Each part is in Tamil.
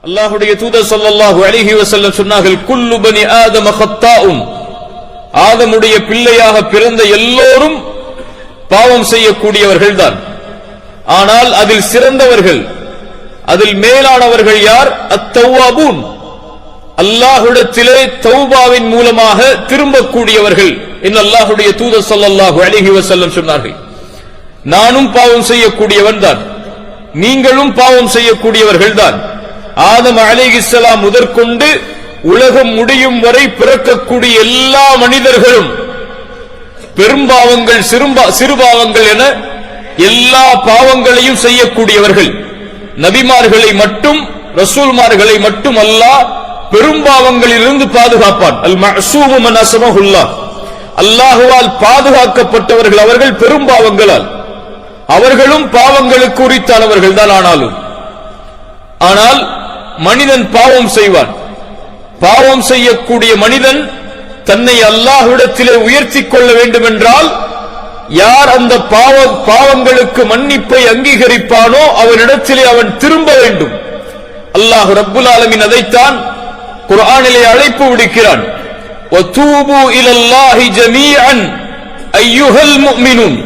அல்லாஹ்வுடைய தூதர் ஸல்லல்லாஹு அலைஹி வஸல்லம் சொன்னார்கள், குல்லு பனி ஆதம ஹத்தாஉன், ஆதமுடைய பிள்ளையாக பிறந்த எல்லோரும் பாவம் செய்யக்கூடியவர்கள்தான். ஆனால் அதில் சிறந்தவர்கள், அதில் மேலானவர்கள் யார்? அத்தவ்வாபூன், அல்லாஹ்விடத்திலே தௌபாவின் மூலமாக திரும்பக்கூடியவர்கள் என்று அல்லாஹ்வுடைய தூதர் ஸல்லல்லாஹு அலைஹி வஸல்லம் சொன்னார்கள். நானும் பாவம் செய்யக்கூடியவன் தான், நீங்களும் பாவம் செய்யக்கூடியவர்கள் தான். ஆதம் அலைஹிஸ்ஸலாம் முதற்கொண்டு உலகம் முடியும் வரை பிறக்கக்கூடிய எல்லா மனிதர்களும் பெரும்பாவங்கள் சிறுபாவங்கள் என எல்லா பாவங்களையும் செய்யக்கூடியவர்கள். நபிமார்களை மட்டும் ரசூல்மார்களை மட்டும் அல்லாஹ் பெரும்பாவங்களிலிருந்து பாதுகாப்பான். அல் மஅசூமு மன் அஸ்மஹுல்லாஹ், அல்லாஹ்வால் பாதுகாக்கப்பட்டவர்கள் அவர்கள் பெரும்பாவங்களால். அவர்களும் பாவங்களுக்கு உரித்தானவர்கள் தான். ஆனால் மனிதன் பாவம் செய்வான். பாவம் செய்யக்கூடிய மனிதன் தன்னை அல்லாஹ்விடத்திலே உயர்த்திக் கொள்ள வேண்டும் என்றால், யார் அந்த பாவங்களுக்கு மன்னிப்பை அங்கீகரிப்பானோ அவனிடத்திலே அவன் திரும்ப வேண்டும். அல்லாஹ் ரப்புல் ஆலமீன் அதைத்தான் குர்ஆனிலே அழைப்பு விடுக்கிறான். வதூபு இலல்லாஹி ஜமீஅன் அய்யுஹல் முஃமினூன்.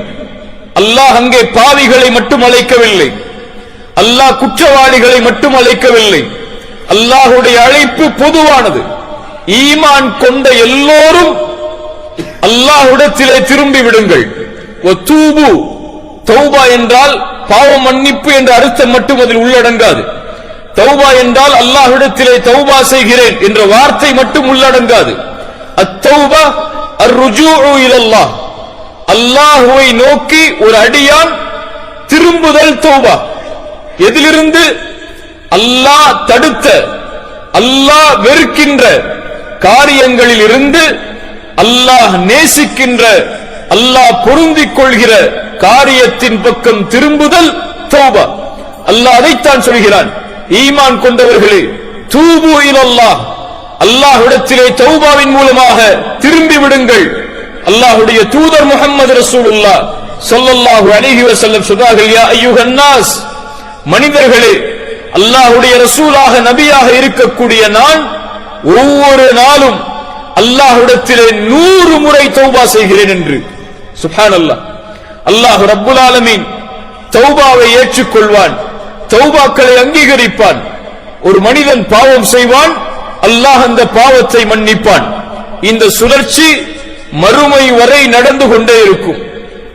அல்லாஹ் அங்கே பாவிகளை மட்டும் அழைக்கவில்லை, அல்லாஹ் குற்றவாளிகளை மட்டும் அழைக்கவில்லை. அல்லாஹ்வுடைய அழைப்பு பொதுவானது. ஈமான் கொண்ட எல்லோரும் அல்லாஹ்விடத்திலே திரும்பி விடுங்கள். வதூபு, தௌபா என்றால் பாவ மன்னிப்பு என்ற அர்த்தம் மட்டும் அதில் உள்ளடங்காது. தௌபா என்றால் அல்லாஹ்விடத்திலே தௌபா செய்கிறேன் என்ற வார்த்தை மட்டும் உள்ளடங்காது. அத்தௌபா அர்ருஜூஉ இலல்லாஹ், அல்லாஹ்வை நோக்கி ஒரு அடியான் திரும்புதல் தௌபா. எதிலிருந்து? அல்லாஹ் தடுத்த, அல்லாஹ் வெறுக்கின்ற காரியங்களில் இருந்து அல்லாஹ் நேசிக்கின்ற, அல்லாஹ் பொருந்திக் கொள்கிற காரியத்தின் பக்கம் திரும்புதல் தௌபா. அல்லாஹ் அதைத்தான் சொல்கிறான், ஈமான் கொண்டவர்களே தூபு இலல்லாஹ், அல்லாஹ்விடத்திலே தௌபாவின் மூலமாக திரும்பி விடுங்கள். அல்லாஹ்வுடைய தூதர் முஹம்மது ரசூலுல்லாஹ் ஸல்லல்லாஹு அலைஹி வஸல்லம் சொன்னார்கள், யா அய்யுஹன் நாஸ், மனிதர்களே, அல்லாஹ்வுடைய ரசூலாக நபியாக இருக்கக்கூடிய நான் ஒவ்வொரு நாளும் அல்லாஹ்விடத்திலே 100 முறை தௌபா செய்கிறேன் என்று. சுப்ஹானல்லாஹ். அல்லாஹ் ரப்புல் ஆலமீன் தௌபாவை ஏற்றுக்கொள்வான், தௌபாக்களை அங்கீகரிப்பான். ஒரு மனிதன் பாவம் செய்வான், அல்லாஹ் அந்த பாவத்தை மன்னிப்பான். இந்த சுழற்சி மறுமை வரை நடந்து கொண்டே இருக்கும்.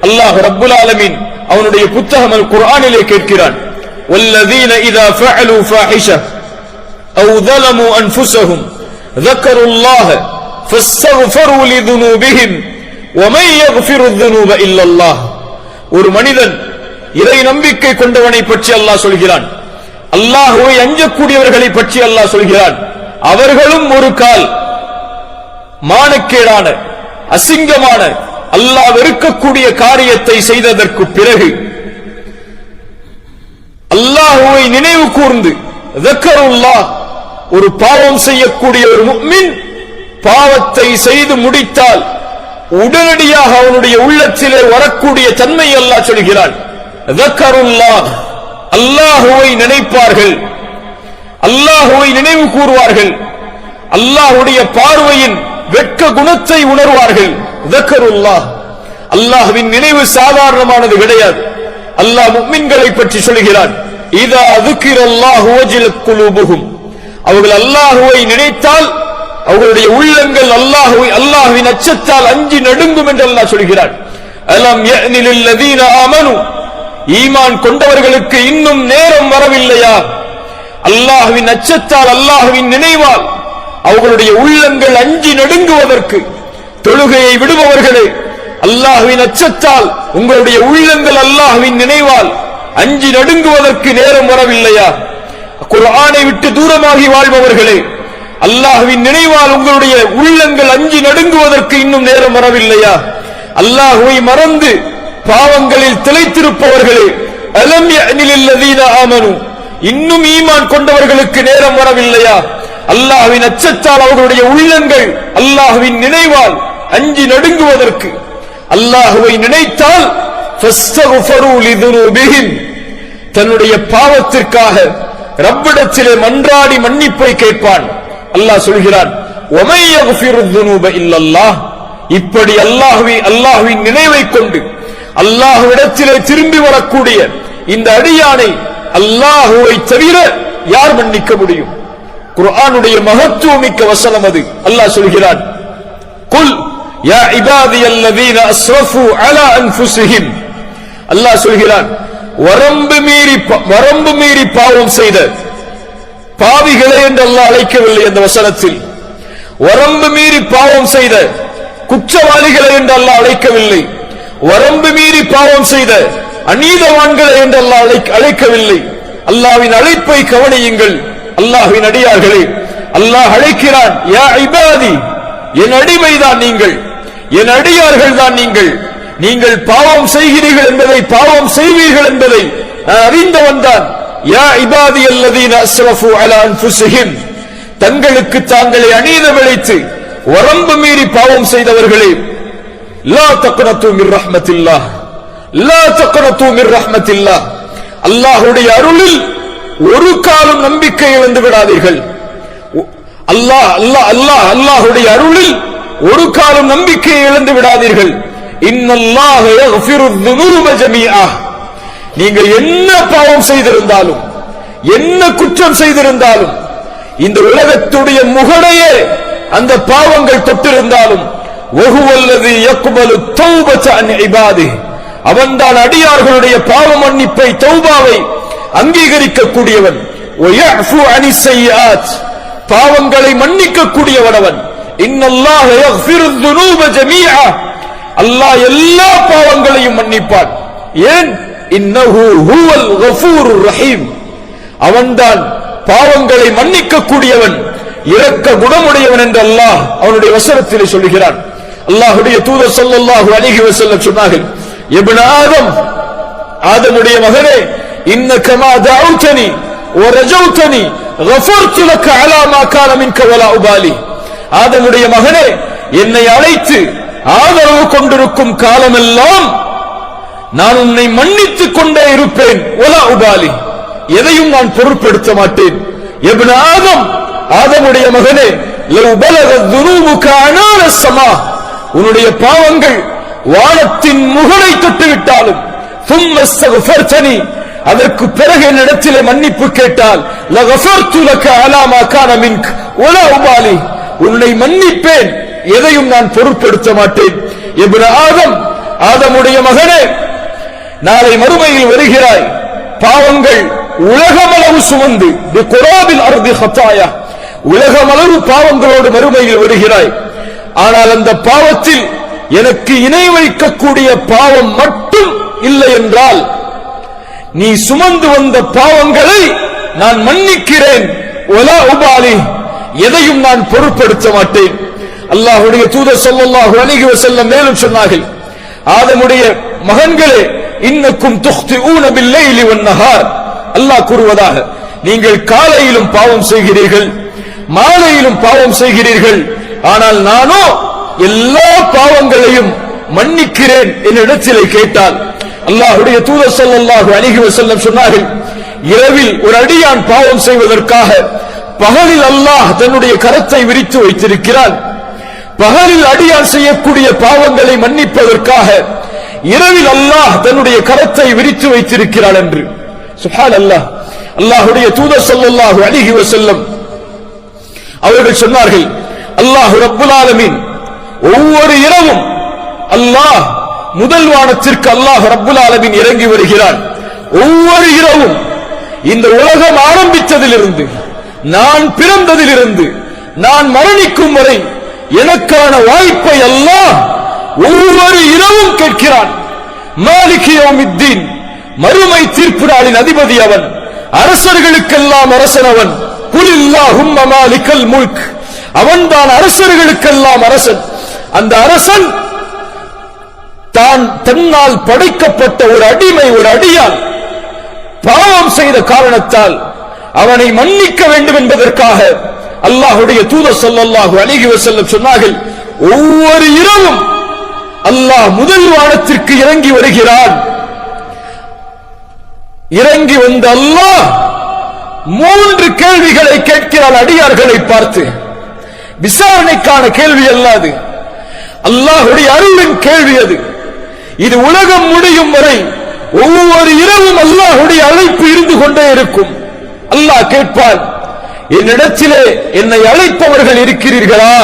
அல்லாஹ் ரப்புல் ஆலமீன் அவனுடைய புத்தகம் அல் குர்ஆனிலே கேட்கிறான், வல்லதீன இதா ஃபஅலு ஃபாஹிஷா அவ் ظلموا انفسهم ذكروا الله فاستغفروا لذنوبهم ومن يغفر الذنوب الا الله. ஒரு மனிதன் இறை நம்பிக்கை கொண்டவனை பற்றி அல்லாஹ் சொல்கிறான், அல்லாஹ்வை அஞ்சக்கூடியவர்களை பற்றி அல்லாஹ் சொல்கிறான். அவர்களும் ஒரு கால் மானக்கேடான, அசிங்கமான, அல்லாஹ் வெறுக்கக்கூடிய காரியத்தை செய்ததற்கு பிறகு அல்லாஹ்வை நினைவு கூர்ந்து ذكرுல்லாஹ், ஒரு பாவம் செய்யக்கூடிய ஒரு முஃமின் பாவத்தை செய்து முடித்தால் உடனடியாக அவனுடைய உள்ளத்திலே வரக்கூடிய தன்மை அல்லாஹ் சொல்கிறான். ذكرுல்லாஹ், அல்லாஹ்வை நினைப்பார்கள், அல்லாஹ்வை நினைவு கூறுவார்கள், அல்லாஹ்வுடைய பார்வையின் வெட்க குணத்தை உணர்வார்கள். ذكرுல்லாஹ், அல்லாஹ்வின் நினைவு சாதாரணமானது கிடையாது. அல்லாஹ் முஃமின்களை பற்றி சொல்கிறான், இதா ذكرல்லாஹு வஜிலத் குலூபுஹும், அவர்கள் அல்லாஹ்வை நினைத்தால் அவர்களுடைய உள்ளங்கள் அல்லாஹ்வின் அச்சத்தால் அஞ்சி நடுங்கும் என்று அல்லாஹ் சொல்கிறான். அலம் யஅனி லில்லதீன ஆமனு, ஈமான் கொண்டவர்களுக்கு இன்னும் நேரம் வரவில்லையா? அல்லாஹ்வின் அச்சத்தால், அல்லாஹ்வின் நினைவால் அவர்களுடைய உள்ளங்கள் அஞ்சி நடுங்குவதற்கு. தொழுகையை விடுபவர்களே, அல்லாஹ்வின் அச்சத்தால் உங்களுடைய உள்ளங்கள் அல்லாஹ்வின் நினைவால் அஞ்சி நடுங்குவதற்கு நேரம் வரவில்லையா? குர்ஆனை விட்டு தூரமாகி வாழ்பவர்களே, அல்லாஹ்வின் நினைவால் உங்களுடைய உள்ளங்கள் அஞ்சி நடுங்குவதற்கு இன்னும் நேரம் வரவில்லையா? அல்லாஹ்வை மறந்து பாவங்களில் திளைத்திருப்பவர்களே, அலம் யஅனி லில்லதீன ஆமனு, இன்னும் ஈமான் கொண்டவர்களுக்கு நேரம் வரவில்லையா? அல்லாஹ்வின் அச்சத்தால் அவர்களுடைய உள்ளங்கள் அல்லாஹ்வின் நினைவால் அஞ்சி நடுங்குவதற்கு. அல்லாஹ்வை நினைத்தால் ஃபஸ்தக்ஃபரு லிதுனூபிஹிம், தன்னுடைய பாவத்திற்காக ரப்பிடத்திலே மன்றாடி மன்னிப்பை கேட்பான். அல்லாஹ் சொல்கிறான், وَمَن يَغْفِرُ الذُّنُوبَ إِلَّا اللَّهُ. இப்படி அல்லாஹ்வின் நினைவை கொண்டு அல்லாஹ்விடத்திலே திரும்பி வரக்கூடிய இந்த அடியானை அல்லாஹ்வை தவிர யார் மன்னிக்க முடியும்? குர்ஆனுடைய மகத்துவமிக்க வசனம் அது. அல்லாஹ் சொல்கிறான், குல் யா இபாதியல்லதீன அஸ்ரஃபு அலா அன்ஃபுஸிஹிம். அல்லாஹ் சொல்கிறான், வரம்பு மீறி பாவம் செய்த பாவிகளே என்று அல்லாஹ் அழைக்கவில்லை. அந்த வசனத்தில் வரம்பு மீறி பாவம் செய்த குற்றவாளிகளை என்று அல்லாஹ் அழைக்கவில்லை. வரம்பு மீறி பாவம் செய்த அநீதவான்களை என்று அல்லாஹ் அழைக்கவில்லை. அல்லாஹ்வின் அழைப்பை கவனியுங்கள். அல்லாஹ்வின் அடியார்களே, அல்லாஹ் அழைக்கிறான், யா இபாதி, என் அடிமைதான் நீங்கள், என் அடியார்கள் தான் நீங்கள். நீங்கள் பாவம் செய்கிறீர்கள் என்பதை, பாவம் செய்வீர்கள் என்பதை நான் அறிந்தவன் தான். யா இபாதி அல்லதீன அஸ்ரஃபு அலா அன்ஃபுஸிஹிம், தங்களுக்கு தாங்களே அநீதம் இழைத்து வரம்பு மீறி பாவம் செய்தவர்களே, லா தக்னது மிர் ரஹ்மத்தில்லாஹ், லா தக்னது மிர் ரஹ்மத்தில்லாஹ், அல்லாஹ்வுடைய அருளில் ஒரு காலம் நம்பிக்கை இழந்து விடாதீர்கள். அல்லாஹ்வுடைய அருளில் ஒரு காலம் நம்பிக்கை இழந்து விடாதீர்கள். இன்னல்லாஹ யக்ஃபிரு ذுனூப ஜமீஆ. நீங்கள் என்ன பாவம் செய்திருந்தாலும், என்ன குற்றம் செய்திருந்தாலும், இந்த உலகத்துடைய முகடையே அந்த பாவங்கள் தொட்டிருந்தாலும், வஹுவல்லதி யக்பலு தௌபத அன் இபாதிஹி, அவன்தான் அடியார்களுடைய பாவ மன்னிப்பை, தௌபாவை அங்கீகரிக்கக்கூடியவன். வயஃபு அனிஸ் ஸய்யிஆத், பாவங்களை மன்னிக்கக்கூடியவன் அவன். இன்னல்லாஹ யக்ஃபிரு ذுனூப ஜமீஆ, அல்லாஹ் எல்லா பாவங்களையும் மன்னிப்பான். ஏன்? இன்னஹு ஹுவல் கஃபூருர் ரஹீம், அவன்தான் பாவங்களை மன்னிக்கக்கூடியவன், இரக்க குணமுடையவன் என்று அல்லாஹ் அவனுடைய வசனத்திலே சொல்கிறான். அல்லாஹ்வுடைய தூதர் ஸல்லல்லாஹு அலைஹி வஸல்லம் சொன்னார்கள், இப்னு ஆதம், ஆதமுடைய மகனே, இன்னக மா தஅவுதனி வ ரஜௌதனி கஃபர்து லக அலா மா கான மின்க வலா உபாலி. ஆதமுடைய மகனே, என்னை அழைத்து ஆதரவு கொண்டிருக்கும் காலமெல்லாம் நான் உன்னை மன்னித்துக் கொண்டே இருப்பேன். வலா உபாலி, எதையும் நான் பொருட்படுத்த மாட்டேன். இப்னு ஆதம், ஆதமுடைய மகனே, லவ் பலகத் ذுனூபுக அனான ஸமா, உன்னுடைய பாவங்கள் வானத்தின் முகடை தொட்டுவிட்டாலும், ثم استغفرتني, அதற்கு பிறகு என்னிடத்திலே மன்னிப்பு கேட்டால், லகஃபர்து லக அலா மா கான மின்க வலா உபாலி, உன்னை மன்னிப்பேன், எதையும் நான் பொருட்படுத்த மாட்டேன். இப்னு ஆதம், ஆதமுடைய மகனே, நாளை மறுமையில் வருகிறாய், பாவங்கள் உலகமளவு சுமந்து, பிகுராபில் அர்தி ஹதாயா, உலகமளவு பாவங்களோடு மறுமையில் வருகிறாய். ஆனால் அந்த பாவத்தில் எனக்கு இணை வைக்கக்கூடிய பாவம் மட்டும் இல்லை என்றால், நீ சுமந்து வந்த பாவங்களை நான் மன்னிக்கிறேன். வலா உபாலி, எதையும் நான் பொருட்படுத்த மாட்டேன். அல்லாஹ்வுடைய தூதர் ஸல்லல்லாஹு அலைஹி வஸல்லம் மேலும் சொன்னார்கள், ஆதமுடைய மகன்களே, இன்னக்கும் துக்திஊன பில்லைலி வன்னஹார், அல்லாஹ் கூறுவதாக, நீங்கள் காலையிலும் பாவம் செய்கிறீர்கள், மாலையிலும் பாவம் செய்கிறீர்கள், ஆனால் நானோ எல்லா பாவங்களையும் மன்னிக்கிறேன் என்னிடத்திலே கேட்டால். அல்லாஹ்வுடைய தூதர் ஸல்லல்லாஹு அலைஹி வஸல்லம் சொன்னார்கள், இரவில் ஒரு அடியான் பாவம் செய்வதற்காக பகலில் அல்லாஹ் தன்னுடைய கரத்தை விரித்து வைத்திருக்கிறான். பகலில் அடியான் செய்யக்கூடிய பாவங்களை மன்னிப்பதற்காக இரவில் அல்லாஹ் தன்னுடைய கரத்தை விரித்து வைத்திருக்கிறான் என்று. சுப்ஹானல்லாஹ். அல்லாஹ்வுடைய தூதர் ஸல்லல்லாஹு அலைஹி வஸல்லம் அவர்கள் சொன்னார்கள், அல்லாஹ் ரப்புல் ஆலமீன் ஒவ்வொரு இரவும் அல்லாஹ் முதல் வானத்திற்கு அல்லாஹ் ரப்புல் ஆலமீன் இறங்கி வருகிறான். ஒவ்வொரு இரவும் இந்த உலகம் ஆரம்பித்ததிலிருந்து, நான் பிறந்ததிலிருந்து நான் மரணிக்கும் வரை எனக்கான வாய்ப்பை அல்லாஹ் ஒவ்வொரு இரவும் கேட்கிறான். மாலிக் யௌமித்தீன், மறுமை தீர்ப்பு நாளின் அதிபதி அவன், அரசர்களுக்கெல்லாம் அரசன் அவன். குலில்லாஹும்ம மாலிகல் முல்க், அவன்தான் அரசர்களுக்கெல்லாம் அரசன். அந்த அரசன் தான் தன்னால் படைக்கப்பட்ட ஒரு அடிமை, ஒரு அடியான் பாவம் செய்த காரணத்தால் அவனை மன்னிக்க வேண்டும் என்பதற்காக அல்லாஹ்வுடைய தூதர் ஸல்லல்லாஹு அலைஹி வஸல்லம் சொன்னார்கள், ஒவ்வொரு இரவும் அல்லாஹ் முதல் வானத்திற்கு இறங்கி வருகிறான். இறங்கி வந்த அல்லாஹ் 3 கேள்விகளை கேட்கிறாள் அடியார்களை பார்த்து. விசாரணைக்கான கேள்வி அல்லாது, அல்லாஹ்வுடைய அருளின் கேள்வி அது. இது உலகம் முடியும் வரை ஒவ்வொரு இரவும் அல்லாஹ்வுடைய அழைப்பு இருந்து கொண்டே இருக்கும். அல்லாஹ் கேட்பான், என்னிடத்திலே என்னை அழைப்பவர்கள் இருக்கிறீர்களா?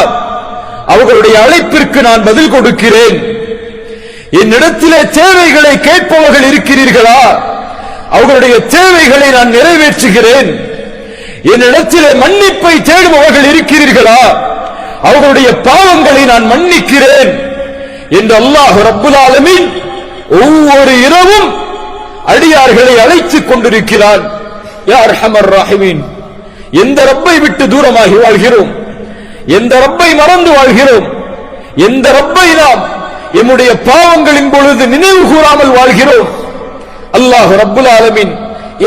அவர்களுடைய அழைப்பிற்கு நான் பதில் கொடுக்கிறேன். என்னிடத்திலே தேவைகளை கேட்பவர்கள் இருக்கிறீர்களா? அவர்களுடைய தேவைகளை நான் நிறைவேற்றுகிறேன். என்னிடத்திலே மன்னிப்பை தேடுபவர்கள் இருக்கிறீர்களா? அவர்களுடைய பாவங்களை நான் மன்னிக்கிறேன் என்று அல்லாஹ் ரப்புல் ஆலமீன் ஒவ்வொரு இரவும் அடியார்களை அழைத்துக் கொண்டிருக்கிறான். யா அர்ஹமர் ராஹிமீன், எந்த ரப்பை விட்டு தூரமாகி வாழ்கிறோம்? எந்த ரப்பை மறந்து வாழ்கிறோம்? எந்த ரப்பை நாம் எம்முடைய பாவங்களின் பொழுது நினைவு கூறாமல் வாழ்கிறோம்? அல்லாஹ் ரப்புல் ஆலமீன்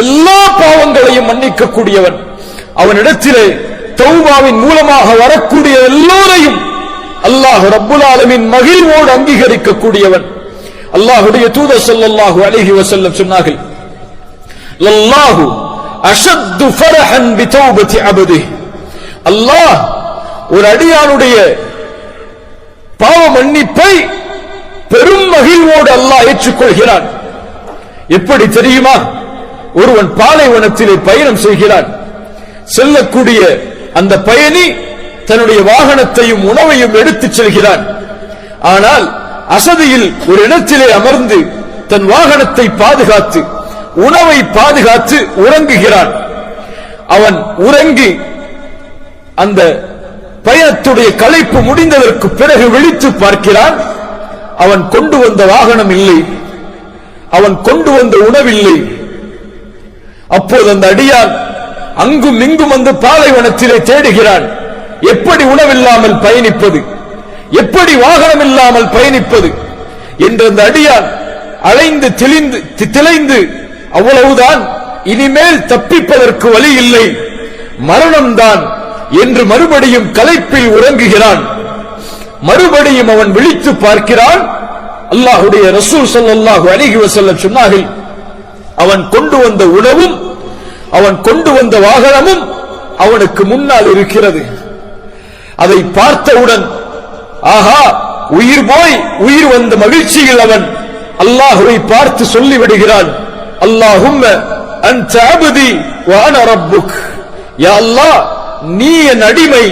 எல்லா பாவங்களையும் மன்னிக்கக்கூடியவன். அவனிடத்திலே தௌபாவின் மூலமாக வரக்கூடிய எல்லோரையும் அல்லாஹ் ரப்புல் ஆலமீன் மகிழ்வோடு அங்கீகரிக்கக்கூடியவன். அல்லாஹ்வுடைய தூதர் ஸல்லல்லாஹு அலைஹி வஸல்லம் சொன்னார்கள், லல்லாஹு அஷத்து ஃபரஹன் பிதௌபதி அப்திஹி. அல்லாஹ் ஒரு அடியானுடைய பாவ மன்னிப்பை பெரும் மகிழ்வோடு அல்லாஹ் ஏற்றுக்கொள்கிறான். எப்படி தெரியுமா? ஒருவன் பாலைவனத்திலே பயணம் செய்கிறான். செல்லக்கூடிய அந்த பயணி தன்னுடைய வாகனத்தையும் உணவையும் எடுத்துச் செல்கிறான். ஆனால் அசதியில் ஒரு இடத்திலே அமர்ந்து தன் வாகனத்தை பாதுகாத்து உணவை பாதுகாத்து உறங்குகிறான். அவன் உறங்கி அந்த பயணத்துடைய களைப்பு முடிந்ததற்கு பிறகு விழித்து பார்க்கிறான். அவன் கொண்டு வந்த வாகனம் இல்லை, அவன் கொண்டு வந்த உணவில்லை. அப்போது அந்த அடியான் அங்கும் இங்கும் வந்து பாலைவனத்திலே தேடுகிறான். எப்படி உணவில்லாமல் பயணிப்பது, எப்படி வாகனம் இல்லாமல் பயணிப்பது என்று அந்த அடியான் அலைந்து திளைந்து அவ்வளவுதான், இனிமேல் தப்பிப்பதற்கு வழி இல்லை, மரணம்தான் என்று மறுபடியும் களைப்பில் உறங்குகிறான். மறுபடியும் அவன் விழித்து பார்க்கிறான். அல்லாஹ்வுடைய ரசூல் ஸல்லல்லாஹு அலைஹி வஸல்லம் சொன்னார்கள், அவன் கொண்டு வந்த உணவும் அவன் கொண்டு வந்த வாகனமும் அவனுக்கு முன்னால் இருக்கிறது. அதை பார்த்தவுடன் ஆஹா, உயிர் போய் உயிர் வந்த மகிழ்ச்சியில் அவன் அல்லாஹ்வை பார்த்து சொல்லிவிடுகிறான், அல்லாஹும்ம அன்த அப்தி வ அன ரப்புக். யா அல்லாஹ், நீ என் அடிமை,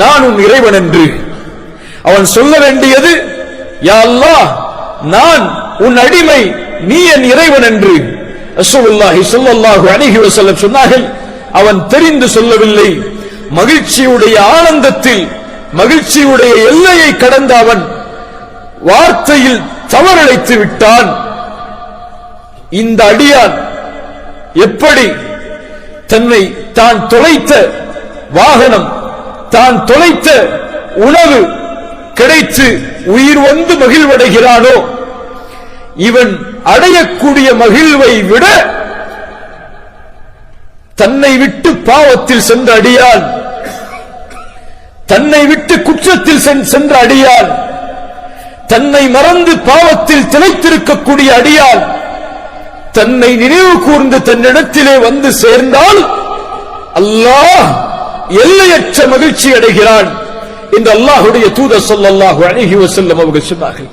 நான் உன் இறைவன் என்று. அவன் சொல்ல வேண்டியது, யா அல்லாஹ், நான் உன் அடிமை, நீ என் இறைவன் என்று. ரசூலுல்லாஹி ஸல்லல்லாஹு அலைஹி வஸல்லம் சொன்னார்கள், அவன் தெரிந்து சொல்லவில்லை. மகிழ்ச்சியுடைய ஆனந்தத்தில் மகிழ்ச்சியுடைய எல்லையை கடந்த அவன் வார்த்தையில் தவறிழைத்து விட்டான். இந்த அடியான் எப்படி தன்னை தான் தொலைத்த வாகனம், தான் தொலைத்த உணவு கிடைத்து உயிர் வந்து மகிழ்வடைகிறானோ, இவன் அடையக்கூடிய மகிழ்வை விட தன்னை விட்டு பாவத்தில் சென்ற அடியான், தன்னை விட்டு குற்றத்தில் சென்ற அடியான், தன்னை மறந்து பாவத்தில் திளைத்திருக்கக்கூடிய அடியான் தன்னை நினைவு கூர்ந்து தன்னிடத்திலே வந்து சேர்ந்தால் அல்லாஹ் எல்லையற்ற மகிழ்ச்சி அடைகிறான் என்று அல்லாஹ்வுடைய தூதர் ஸல்லல்லாஹு அலைஹி வஸல்லம் அவர்கள் சொன்னார்கள்.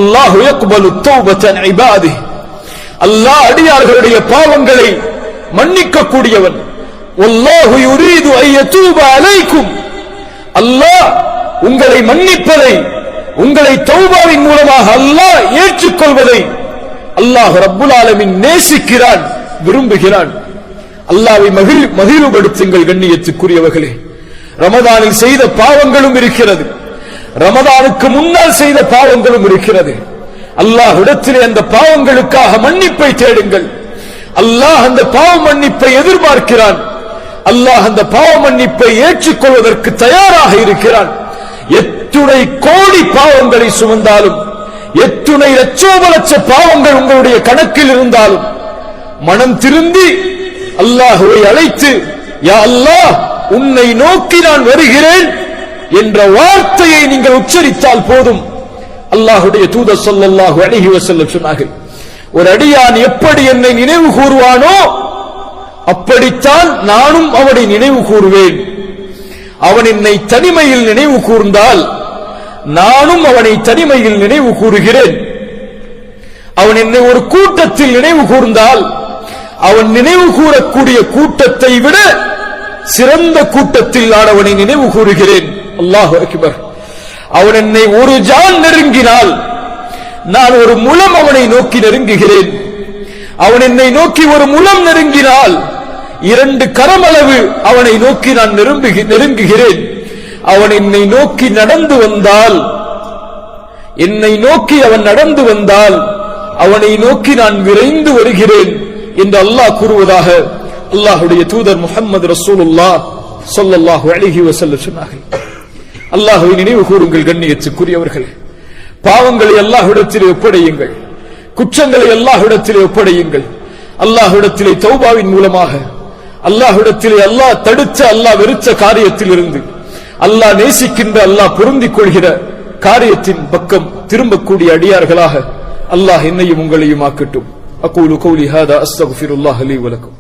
அல்லாஹு யக்பலு தௌபத அன் இபாதிஹி. அல்லாஹ் அடியார்களுடைய பாவங்களை மன்னிக்க கூடியவன். வல்லாஹு யுரீது அன் யதூப அலைக்கும். அல்லாஹ் உங்களை மன்னிப்பதை, உங்களை தௌபாவின் மூலமாக அல்லாஹ் ஏற்றுக்கொள்வதை அல்லாஹ் ரப்புல் ஆலமீன் நேசிக்கிறான், விரும்புகிறான். அல்லாஹ்வை மகிழ்வுபடுத்துங்கள் கண்ணியத்துக்குரியவர்களே. ரமதானில் செய்த பாவங்களும் இருக்கிறது, ரமதானுக்கு முன்னால் செய்த பாவங்களும் இருக்கிறது. அல்லாஹ்விடத்திலே அந்த பாவங்களுக்காக மன்னிப்பை தேடுங்கள். அல்லாஹ் அந்த பாவ மன்னிப்பை எதிர்பார்க்கிறான். அல்லாஹ் அந்த பாவ மன்னிப்பை ஏற்றுக்கொள்வதற்கு தயாராக இருக்கிறான். எத்துணை கோடி பாவங்களை சுமந்தாலும், எத்துணை லட்சோப லட்ச பாவங்கள் உங்களுடைய கணக்கில் இருந்தாலும், மனம் திருந்தி அல்லாஹ்வை அழைத்து, யா அல்லாஹ், உன்னை நோக்கி நான் வருகிறேன் என்ற வார்த்தையை நீங்கள் உச்சரித்தால் போதும். அல்லாஹ்வுடைய தூதர் ஸல்லல்லாஹு அலைஹி வஸல்லம் சொன்னார்கள், ஒரு அடியான் எப்படி என்னை நினைவு கூறுவானோ அப்படி எப்படித்தான் நானும் அவனை நினைவு கூறுவேன். அவன் என்னை தனிமையில் நினைவு கூர்ந்தால் நானும் அவனை தனிமையில் நினைவு கூறுகிறேன். அவன் என்னை ஒரு கூட்டத்தில் நினைவு கூர்ந்தால் அவன் நினைவு கூறக்கூடிய கூட்டத்தை விட சிறந்த கூட்டத்தில் நான் அவனை நினைவு கூறுகிறேன். அல்லாஹு அக்பர். அவன் என்னை ஒரு ஜான் நெருங்கினால் நான் ஒரு முலம் அவனை நோக்கி நெருங்குகிறேன். அவன் என்னை நோக்கி ஒரு முலம் நெருங்கினால் 2 கரமளவு அவனை நோக்கி நான் நெருங்குகிறேன். அவன் என்னை நோக்கி நடந்து வந்தால் அவனை நோக்கி நான் விரைந்து வருகிறேன் என்று அல்லாஹ் கூறுவதாக அல்லாஹ்வுடைய தூதர் முஹம்மது ரசூலுல்லாஹ் ஸல்லல்லாஹு அலைஹி வஸல்லம் சொன்னார்கள். அல்லாஹ்வை நினைவு கூறுங்கள் கண்ணியத்துக்குரியவர்களே. பாவங்களை அல்லாஹ்விடத்திலே ஒப்படையுங்கள், குற்றங்களை அல்லாஹ்விடத்திலே ஒப்படையுங்கள். அல்லாஹ்விடத்திலே தௌபாவின் மூலமாக அல்லாஹ்விடத்திலே அல்லாஹ் தடுத்த அல்லாஹ் வெறுத்த காரியத்திலிருந்து அல்லாஹ் நேசிக்கின்ற அல்லாஹ் பொருந்திக் கொள்கிற காரியத்தின் பக்கம் திரும்பக்கூடிய அடியார்களாக அல்லாஹ் என்னையும் உங்களையும் ஆக்கட்டும். அகூலு கௌலி ஹாதா அஸ்தக்ஃபிருல்லாஹ் லீ வலக்கும்.